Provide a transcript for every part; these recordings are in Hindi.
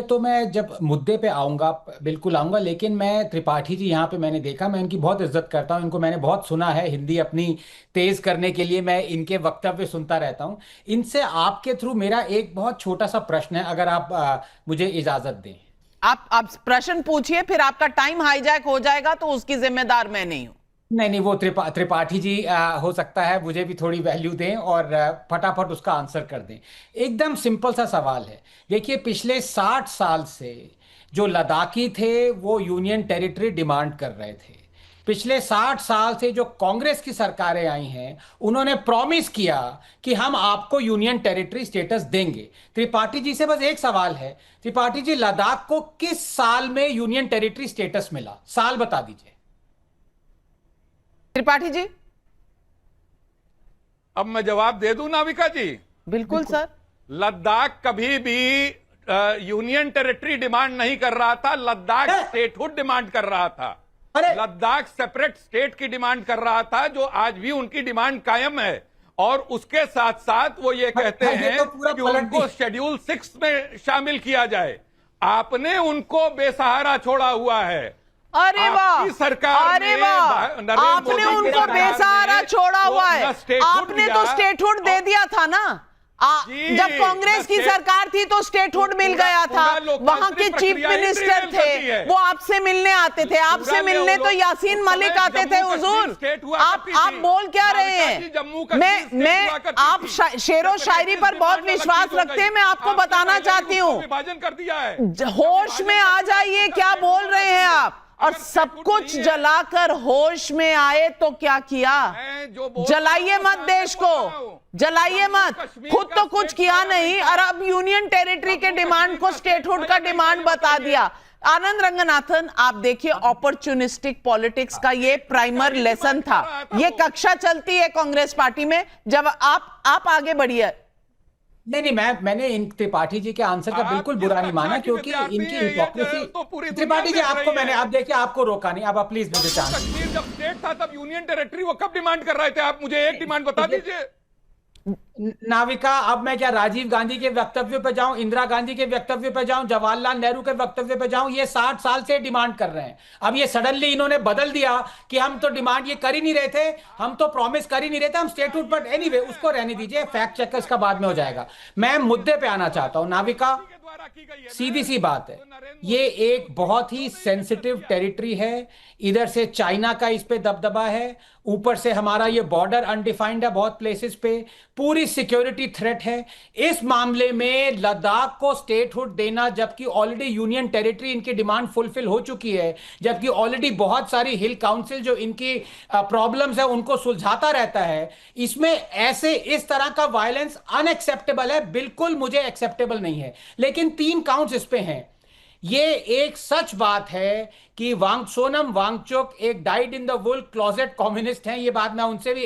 तो मैं जब मुद्दे पे आऊंगा बिल्कुल आऊंगा, लेकिन मैं त्रिपाठी जी यहाँ पे मैंने देखा, मैं इनकी बहुत इज्जत करता हूँ, इनको मैंने बहुत सुना है, हिंदी अपनी तेज करने के लिए मैं इनके वक्तव्य सुनता रहता हूँ। इनसे आपके थ्रू मेरा एक बहुत छोटा सा प्रश्न है, अगर आप मुझे इजाजत दें। आप प्रश्न पूछिए, फिर आपका टाइम हाईजैक हो जाएगा तो उसकी जिम्मेदार मैं नहीं हूं। नहीं नहीं, वो त्रिपाठी जी हो सकता है मुझे भी थोड़ी वैल्यू दें और फटाफट उसका आंसर कर दें। एकदम सिंपल सा सवाल है। देखिए, पिछले 60 साल से जो लद्दाखी थे वो यूनियन टेरिटरी डिमांड कर रहे थे। पिछले 60 साल से जो कांग्रेस की सरकारें आई हैं, उन्होंने प्रॉमिस किया कि हम आपको यूनियन टेरिटरी स्टेटस देंगे। त्रिपाठी जी से बस एक सवाल है, त्रिपाठी जी, लद्दाख को किस साल में यूनियन टेरिटरी स्टेटस मिला? साल बता दीजिए। त्रिपाठी जी। अब मैं जवाब दे दूं नाविका जी? बिल्कुल सर। लद्दाख कभी भी यूनियन टेरिटरी डिमांड नहीं कर रहा था, लद्दाख स्टेटहुड डिमांड कर रहा था। लद्दाख सेपरेट स्टेट की डिमांड कर रहा था, जो आज भी उनकी डिमांड कायम है। और उसके साथ साथ वो ये कहते हैं कि उनको शेड्यूल 6 में शामिल किया जाए। आपने उनको बेसहारा छोड़ा हुआ है। अरे वाह, सरकार, अरे वाह, आपने उनको बेसहारा छोड़ा हुआ है। आपने तो स्टेटहुड दे दिया था ना। जब कांग्रेस की सरकार थी तो स्टेटहुड मिल गया था। वहां के चीफ मिनिस्टर थे, वो आपसे मिलने आते थे। आपसे मिलने तो यासीन मलिक आते थे। हुजूर, आप बोल क्या रहे हैं? आप शेरो शायरी पर बहुत विश्वास रखते हैं, मैं आपको बताना चाहती हूँ। विभाजन कर दिया है। होश में आ जाइए, क्या बोल रहे हैं आप? और सब कुछ जलाकर होश में आए तो क्या किया? जलाइए मत देश को, जलाइए मत। खुद तो कुछ किया नहीं और अब यूनियन टेरिटरी के डिमांड को स्टेटहुड का डिमांड बता दिया। आनंद रंगनाथन, आप देखिए, अपॉर्चुनिस्टिक पॉलिटिक्स का ये प्राइमर लेसन था। ये कक्षा चलती है कांग्रेस पार्टी में। जब आप आगे बढ़िए। नहीं नहीं, मैंने इन त्रिपाठी जी के आंसर का बिल्कुल बुरा नहीं माना, क्योंकि इनकी हिपोक्रेसी। त्रिपाठी जी, आपको मैंने, आप देखिए, आपको रोका नहीं। अब आप प्लीज मुझे चांस। कश्मीर जब स्टेट था तब यूनियन टेरिटरी वो कब डिमांड कर रहे थे? आप मुझे एक डिमांड बता दीजिए। नाविका, अब मैं क्या राजीव गांधी के वक्तव्य पे जाऊं, इंदिरा गांधी के वक्तव्य पे जाऊं, जवाहरलाल नेहरू के वक्तव्य पे जाऊं? ये 60 साल से डिमांड कर रहे हैं। अब ये सडनली इन्होंने बदल दिया कि हम तो डिमांड ये कर ही नहीं रहे थे, हम तो प्रॉमिस कर ही नहीं रहे थे, हम स्टेटहुड। बट एनीवे, उसको रहने दीजिए, फैक्ट चेक इसका बाद में हो जाएगा। मैं मुद्दे पे आना चाहता हूं। नाविका, सीधी सी बात है, ये एक बहुत ही सेंसिटिव टेरिटरी है। इधर से चाइना का इस पे दबदबा है, ऊपर से हमारा ये बॉर्डर अनडिफाइंड है बहुत प्लेसेस पे, पूरी सिक्योरिटी थ्रेट है। इस मामले में लद्दाख को स्टेटहुड देना, जबकि ऑलरेडी यूनियन टेरिटरी इनकी डिमांड फुलफिल हो चुकी है, जबकि ऑलरेडी बहुत सारी हिल काउंसिल जो इनकी प्रॉब्लम्स है उनको सुलझाता रहता है, इसमें ऐसे इस तरह का वायलेंस अनएक्सेप्टेबल है, बिल्कुल मुझे एक्सेप्टेबल नहीं है। लेकिन 3 काउंट्स इस पे हैं। ये एक सच बात है कि सोनम वांगचुक एक dyed in the wool closet communist हैं। ये बात मैं उनसे भी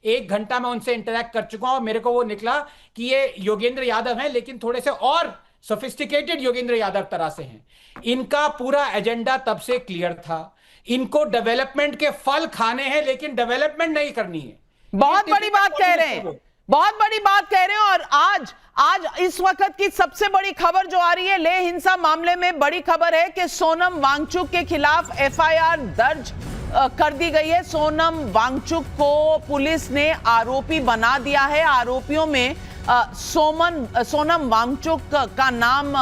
एक घंटा में उनसे इंटरेक्ट कर चुका हूं और मेरे को वो निकला कि ये योगेंद्र यादव हैं, लेकिन थोड़े से और सोफिस्टिकेटेड योगेंद्र यादव तरह से हैं। इनका पूरा एजेंडा तब से क्लियर था, इनको डेवलपमेंट के फल खाने हैं, लेकिन डेवलपमेंट नहीं करनी है। बहुत बड़ी बात कह रहे हैं, बहुत बड़ी बात कह रहे हैं। और आज इस वक्त की सबसे बड़ी खबर जो आ रही है, लेह हिंसा मामले में बड़ी खबर है कि सोनम वांगचुक के खिलाफ एफआईआर दर्ज कर दी गई है। सोनम वांगचुक को पुलिस ने आरोपी बना दिया है। आरोपियों में सोनम वांगचुक का नाम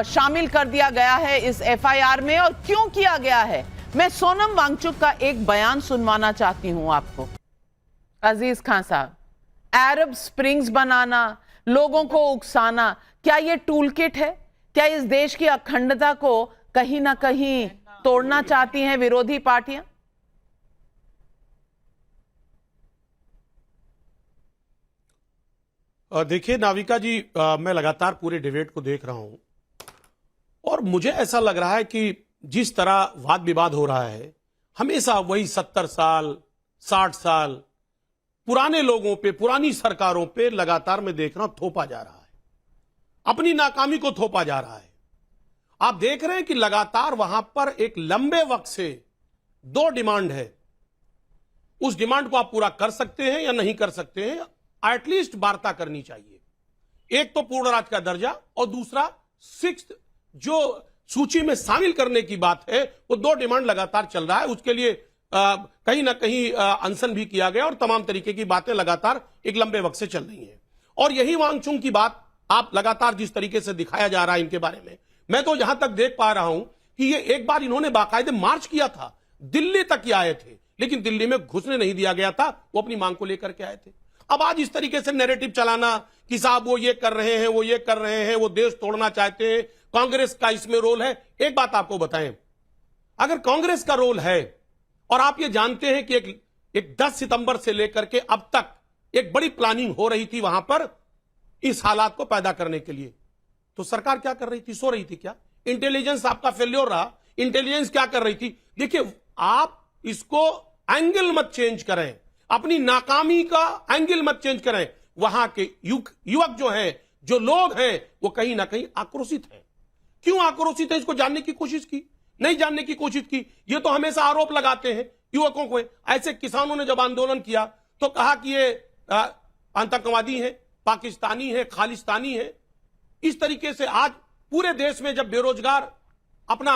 शामिल कर दिया गया है इस एफआईआर में। और क्यों किया गया है, मैं सोनम वांगचुक का एक बयान सुनवाना चाहती हूं आपको। अजीज खान साहब, अरब स्प्रिंग्स बनाना, लोगों को उकसाना, क्या यह टूल किट है? क्या इस देश की अखंडता को कहीं ना कहीं तोड़ना चाहती हैं विरोधी पार्टियां? देखिए नाविका जी, मैं लगातार पूरे डिबेट को देख रहा हूं और मुझे ऐसा लग रहा है कि जिस तरह वाद विवाद हो रहा है, हमेशा वही 70 साल 60 साल पुराने लोगों पे, पुरानी सरकारों पे लगातार मैं देख रहा हूं थोपा जा रहा है, अपनी नाकामी को थोपा जा रहा है। आप देख रहे हैं कि लगातार वहां पर एक लंबे वक्त से 2 डिमांड है। उस डिमांड को आप पूरा कर सकते हैं या नहीं कर सकते हैं, एटलीस्ट वार्ता करनी चाहिए। एक तो पूर्ण राज्य का दर्जा और दूसरा 6th जो सूची में शामिल करने की बात है, वो 2 डिमांड लगातार चल रहा है। उसके लिए कहीं ना कहीं अनशन भी किया गया और तमाम तरीके की बातें लगातार एक लंबे वक्त से चल रही हैं। और यही वांगचुक की बात आप लगातार जिस तरीके से दिखाया जा रहा है इनके बारे में, मैं तो यहां तक देख पा रहा हूं कि ये एक बार इन्होंने बाकायदे मार्च किया था, दिल्ली तक ये आए थे, लेकिन दिल्ली में घुसने नहीं दिया गया था, वो अपनी मांग को लेकर के आए थे। अब आज इस तरीके से नैरेटिव चलाना कि साहब वो ये कर रहे हैं, वो ये कर रहे हैं, वो देश तोड़ना चाहते हैं, कांग्रेस का इसमें रोल है। एक बात आपको बताएं, अगर कांग्रेस का रोल है और आप ये जानते हैं कि एक 10 सितंबर से लेकर के अब तक एक बड़ी प्लानिंग हो रही थी वहां पर इस हालात को पैदा करने के लिए, तो सरकार क्या कर रही थी? सो रही थी क्या? इंटेलिजेंस आपका फेल्योर रहा। इंटेलिजेंस क्या कर रही थी? देखिए, आप इसको एंगल मत चेंज करें, अपनी नाकामी का एंगल मत चेंज करें। वहां के युवक जो हैं, जो लोग हैं, वो कहीं ना कहीं आक्रोशित हैं। क्यों आक्रोशित है? इसको जानने की कोशिश की? नहीं जानने की कोशिश की। ये तो हमेशा आरोप लगाते हैं युवकों को। ऐसे किसानों ने जब आंदोलन किया तो कहा कि ये आतंकवादी हैं, पाकिस्तानी है, खालिस्तानी है। इस तरीके से आज पूरे देश में जब बेरोजगार अपना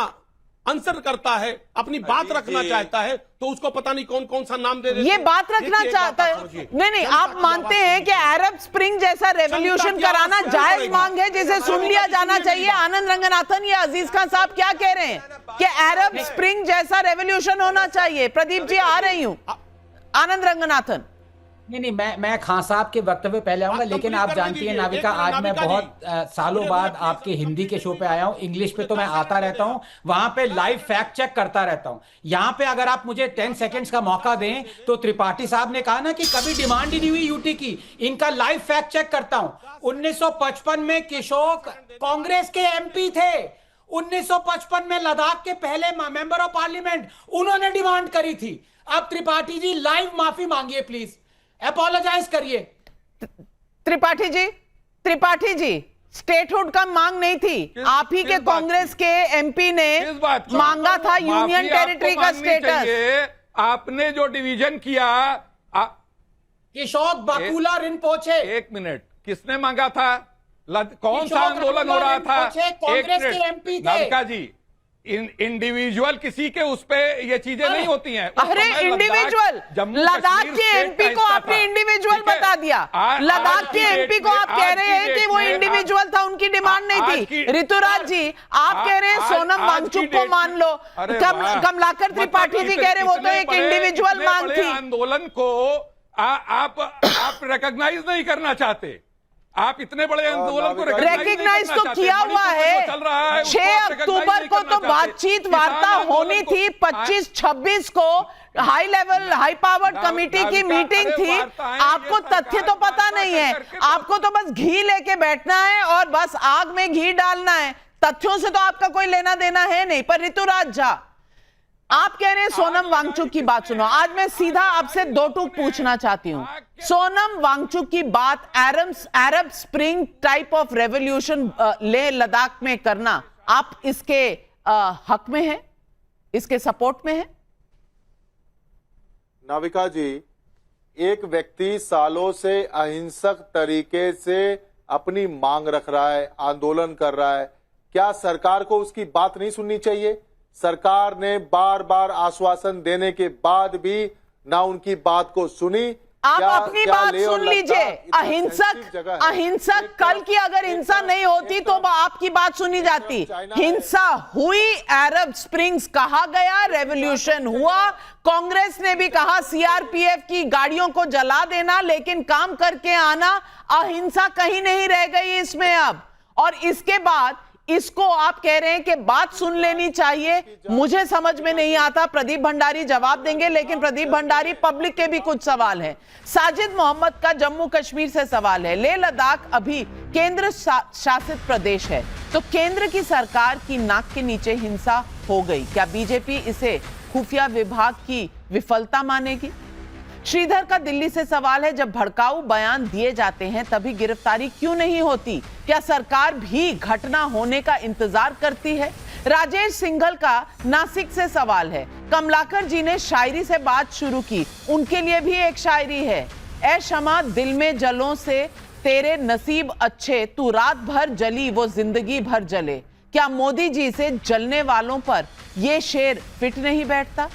आंसर करता है, अपनी बात रखना चाहता है, तो उसको पता नहीं कौन कौन सा नाम दे देते। ये बात रखना चाहता है। नहीं, आप मानते हैं कि अरब स्प्रिंग जैसा रेवोल्यूशन कराना जायज मांग है, जिसे सुन लिया जाना चाहिए। आनंद रंगनाथन या अजीज खान साहब क्या कह रहे हैं कि अरब स्प्रिंग जैसा रेवोल्यूशन होना चाहिए? प्रदीप जी, आ रही हूं। आनंद रंगनाथन। नहीं, मैं खान साहब के वक्तव्य पहले आऊंगा, लेकिन आप जानती हैं नाविका, आज मैं बहुत सालों बाद आपके हिंदी के शो पे आया हूं। इंग्लिश पे तो मैं आता रहता हूं, वहां पे लाइव फैक्ट चेक करता रहता हूं। यहां पे अगर आप मुझे 10 सेकंड्स का मौका दें, तो त्रिपाठी साहब ने कहा ना कि कभी डिमांड ही नहीं हुई यूटी की, इनका लाइव फैक्ट चेक करता हूं। 1955 में किशोर कांग्रेस के एमपी थे। 1955 में लद्दाख के पहले मेंबर ऑफ पार्लियामेंट, उन्होंने डिमांड करी थी। अब त्रिपाठी जी लाइव माफी मांगिए प्लीज, अपोलोजाइज करिए। त्रिपाठी जी, स्टेटहुड का मांग नहीं थी, आप ही के कांग्रेस के एमपी ने मांगा था यूनियन टेरिटरी का स्टेटस। आपने जो डिवीजन किया, किशोर बकुला रिनपोचे। 1 मिनट, किसने मांगा था? कौन सा आंदोलन हो रहा था? कांग्रेस के एमपी थे। नाविका जी, इंडिविजुअल किसी के उस पे ये चीजें नहीं होती हैं। अरे इंडिविजुअल, लद्दाख के एमपी को आपने इंडिविजुअल बता दिया। लद्दाख के एमपी को आप कह रहे हैं कि वो इंडिविजुअल था, उनकी डिमांड नहीं थी। ऋतुराज जी, आप कह रहे हैं सोनम वांगचुक को मान लो, कमलाकर त्रिपाठी जी कह रहे हैं वो तो एक इंडिविजुअल मांग थी। आंदोलन को आप रिकॉग्नाइज नहीं करना चाहते। आप इतने बड़े आंदोलन को रिकॉग्नाइज तो किया हुआ है। 6 अक्टूबर को तो बातचीत वार्ता होनी थी, 25-26 को high level high powered committee की मीटिंग थी। आपको तथ्य तो पता नहीं है, आपको तो बस घी लेके बैठना है और बस आग में घी डालना है। तथ्यों से तो आपका कोई लेना देना है नहीं। पर ऋतुराज झा, आप कह रहे हैं सोनम वांगचुक की बात सुनो। आज मैं सीधा आपसे 2 टूक पूछना चाहती हूं। सोनम वांगचुक की बात अरब स्प्रिंग टाइप ऑफ रेवोल्यूशन ले लद्दाख में करना, आप इसके हक में हैं, इसके सपोर्ट में हैं? नाविका जी, एक व्यक्ति सालों से अहिंसक तरीके से अपनी मांग रख रहा है, आंदोलन कर रहा है, क्या सरकार को उसकी बात नहीं सुननी चाहिए? सरकार ने बार बार आश्वासन देने के बाद भी ना उनकी बात को सुनी। आप अपनी बात सुन लीजिए। अहिंसक कल की अगर हिंसा नहीं होती तो आपकी बात सुनी जाती। हिंसा हुई, अरब स्प्रिंग्स कहा गया, रेवोल्यूशन हुआ। कांग्रेस ने भी कहा सीआरपीएफ की गाड़ियों को जला देना, लेकिन काम करके आना। अहिंसा कहीं नहीं रह गई इसमें अब। और इसके बाद इसको आप कह रहे हैं कि बात सुन लेनी चाहिए। मुझे समझ में नहीं आता, प्रदीप भंडारी जवाब देंगे, लेकिन प्रदीप भंडारी, पब्लिक के भी कुछ सवाल हैं। साजिद मोहम्मद का जम्मू कश्मीर से सवाल है। लेह लद्दाख अभी केंद्र शासित प्रदेश है, तो केंद्र की सरकार की नाक के नीचे हिंसा हो गई, क्या बीजेपी इसे खुफिया विभाग की विफलता मानेगी? श्रीधर का दिल्ली से सवाल है, जब भड़काऊ बयान दिए जाते हैं तभी गिरफ्तारी क्यों नहीं होती? क्या सरकार भी घटना होने का इंतजार करती है? राजेश सिंघल का नासिक से सवाल है, कमलाकर जी ने शायरी से बात शुरू की, उनके लिए भी एक शायरी है। ए शमा दिल में जलों से तेरे नसीब अच्छे, तू रात भर जली वो जिंदगी भर जले। क्या मोदी जी से जलने वालों पर यह शेर फिट नहीं बैठता?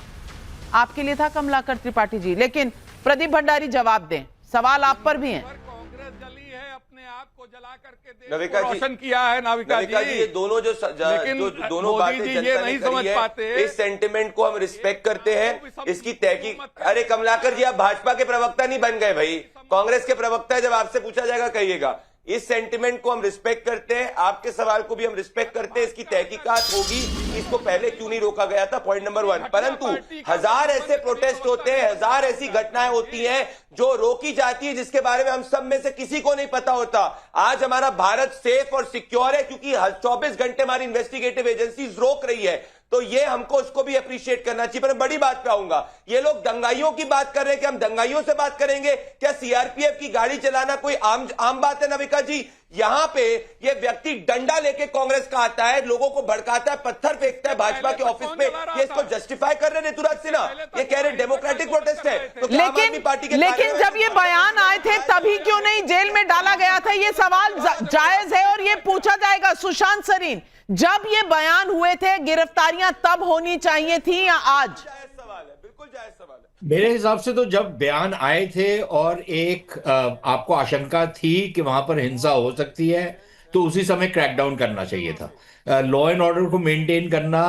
आपके लिए था कमलाकर त्रिपाठी जी, लेकिन प्रदीप भंडारी जवाब दें, सवाल आप पर भी है। कांग्रेस जली है, अपने आप को जला करके देश नाविका को जी, रोशन किया है। नाविका जी, ये दोनों जो दोनों मोदी बातें जी जनता ये ने नहीं करी समझ है, पाते। इस सेंटिमेंट को हम रिस्पेक्ट करते हैं, इसकी तहकीक। अरे कमलाकर जी, आप भाजपा के प्रवक्ता नहीं बन गए भाई, कांग्रेस के प्रवक्ता है, जब आपसे पूछा जाएगा कहिएगा। इस सेंटिमेंट को हम रिस्पेक्ट करते हैं, आपके सवाल को भी हम रिस्पेक्ट करते हैं, इसकी तहकीकात होगी, इसको पहले क्यों नहीं रोका गया था, पॉइंट नंबर 1। परंतु हजार ऐसे प्रोटेस्ट होते हैं, हजार ऐसी घटनाएं होती हैं जो रोकी जाती है, जिसके बारे में हम सब में से किसी को नहीं पता होता। आज हमारा भारत सेफ और सिक्योर है क्योंकि 24 घंटे हमारी इन्वेस्टिगेटिव एजेंसीज रोक रही है, तो ये हमको उसको भी अप्रिशिएट करना चाहिए। पर बड़ी बात पे आऊंगा, ये लोग दंगाइयों की बात कर रहे हैं कि हम दंगाइयों से बात करेंगे क्या? सीआरपीएफ की गाड़ी चलाना कोई आम बात है नाविका जी? यहां पे ये व्यक्ति डंडा लेके कांग्रेस का आता है, लोगों को भड़काता है, पत्थर फेंकता है भाजपा के ऑफिस में, ये इसको जस्टिफाई कर रहे हैं ऋतुराज सिन्हा, ये कह रहे डेमोक्रेटिक प्रोटेस्ट है। तो क्या आम आदमी पार्टी के लेकिन जब ये बयान आए थे तभी क्यों नहीं जेल में डाला गया था? ये सवाल जायज है और ये पूछा जाएगा। सुशांत सरीन, जब ये बयान हुए थे गिरफ्तारियां तब होनी चाहिए थी या आज? जायज सवाल है, बिल्कुल जायज सवाल है। मेरे हिसाब से तो जब बयान आए थे और एक आपको आशंका थी कि वहां पर हिंसा हो सकती है, तो उसी समय क्रैकडाउन करना चाहिए था। लॉ एंड ऑर्डर को मेंटेन करना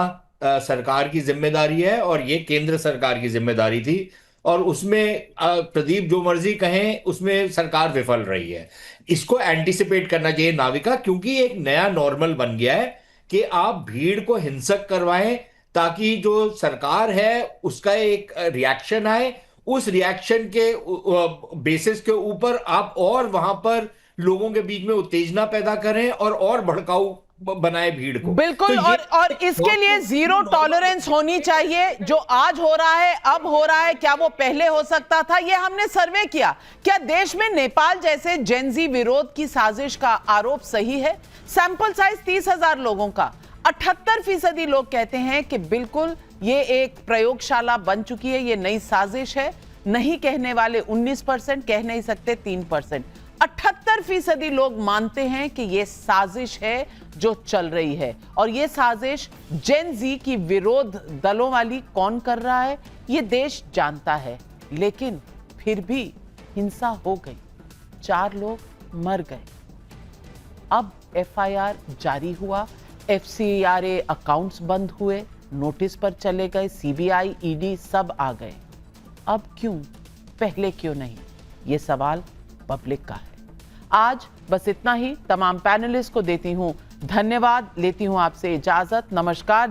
सरकार की जिम्मेदारी है और ये केंद्र सरकार की जिम्मेदारी थी, और उसमें प्रदीप जो मर्जी कहें, उसमें सरकार विफल रही है। इसको एंटिसिपेट करना चाहिए नाविका, क्योंकि एक नया नॉर्मल बन गया है कि आप भीड़ को हिंसक करवाएं ताकि जो सरकार है उसका एक रिएक्शन आए, उस रिएक्शन के बेसिस के ऊपर आप और वहां पर लोगों के बीच में उत्तेजना पैदा करें और भड़काऊ बनाए भीड़ को। बिल्कुल, तो और इसके लिए जीरो टॉलरेंस होनी चाहिए। जो आज हो रहा है, अब हो रहा है, क्या वो पहले हो सकता था? ये हमने सर्वे किया। क्या देश में नेपाल जैसे जेनजी विरोध की साजिश का आरोप सही है? सैंपल साइज 30,000 लोगों का, 78% लोग कहते हैं कि बिल्कुल ये एक प्रयोगशाला बन चुकी है, ये नई साजिश है। नहीं कहने वाले 19%, कह नहीं सकते 3%। 78% लोग मानते हैं कि ये साजिश है जो चल रही है, और ये साजिश जेन जी की विरोध दलों वाली कौन कर रहा है ये देश जानता है। लेकिन फिर भी हिंसा हो गई, 4 लोग मर गए। अब एफआईआर जारी हुआ, एफसीआरए अकाउंट्स बंद हुए, नोटिस पर चले गए, सीबीआई, ईडी सब आ गए। अब क्यों, पहले क्यों नहीं? ये सवाल पब्लिक का है। आज बस इतना ही। तमाम पैनलिस्ट को देती हूं धन्यवाद, लेती हूं आपसे इजाजत। नमस्कार।